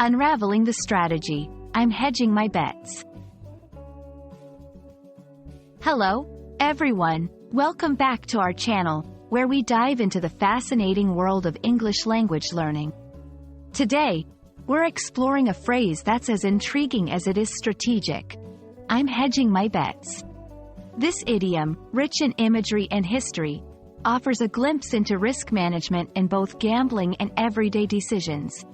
Unraveling the strategy. I'm hedging my bets. Hello, everyone. Welcome back to our channel, where we dive into the fascinating world of English language learning. Today, we're exploring a phrase that's as intriguing as it is strategic. I'm hedging my bets. This idiom, rich in imagery and history, offers a glimpse into risk management in both gambling and everyday decisions.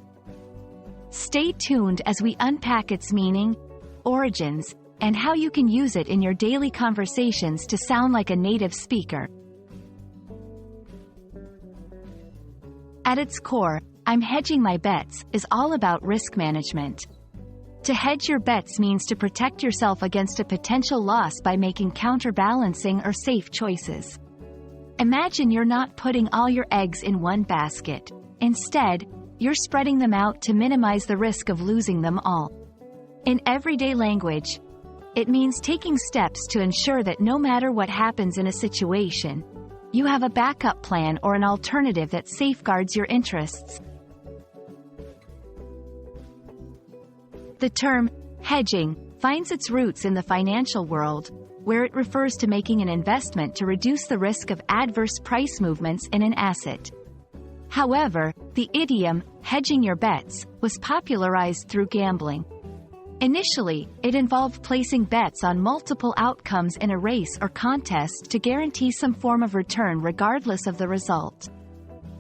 Stay tuned as we unpack its meaning, origins, and how you can use it in your daily conversations to sound like a native speaker. At its core, I'm hedging my bets is all about risk management. To hedge your bets means to protect yourself against a potential loss by making counterbalancing or safe choices. Imagine you're not putting all your eggs in one basket. Instead, you're spreading them out to minimize the risk of losing them all. In everyday language, it means taking steps to ensure that no matter what happens in a situation, you have a backup plan or an alternative that safeguards your interests. The term hedging finds its roots in the financial world, where it refers to making an investment to reduce the risk of adverse price movements in an asset. However, the idiom, hedging your bets, was popularized through gambling. Initially, it involved placing bets on multiple outcomes in a race or contest to guarantee some form of return regardless of the result.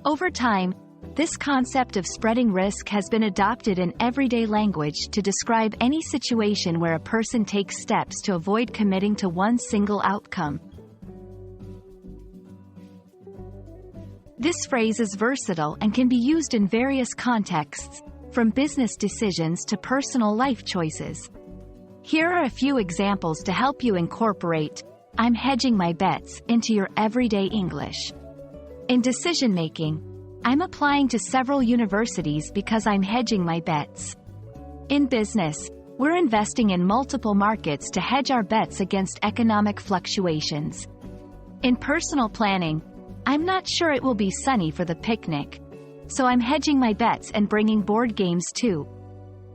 Over time, this concept of spreading risk has been adopted in everyday language to describe any situation where a person takes steps to avoid committing to one single outcome. This phrase is versatile and can be used in various contexts, from business decisions to personal life choices. Here are a few examples to help you incorporate I'm hedging my bets into your everyday English. In decision-making, I'm applying to several universities because I'm hedging my bets. In business, we're investing in multiple markets to hedge our bets against economic fluctuations. In personal planning, I'm not sure it will be sunny for the picnic, so I'm hedging my bets and bringing board games too.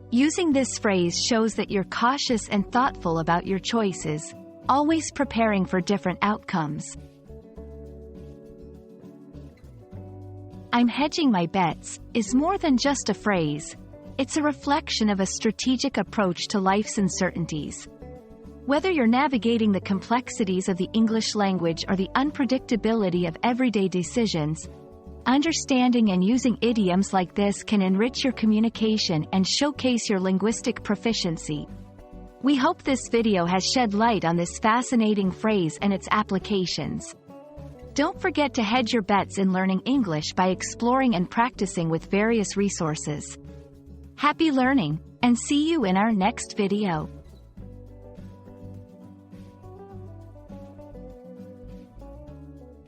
Using this phrase shows that you're cautious and thoughtful about your choices, always preparing for different outcomes. I'm hedging my bets is more than just a phrase. It's a reflection of a strategic approach to life's uncertainties. Whether you're navigating the complexities of the English language or the unpredictability of everyday decisions, understanding and using idioms like this can enrich your communication and showcase your linguistic proficiency. We hope this video has shed light on this fascinating phrase and its applications. Don't forget to hedge your bets in learning English by exploring and practicing with various resources. Happy learning, and see you in our next video.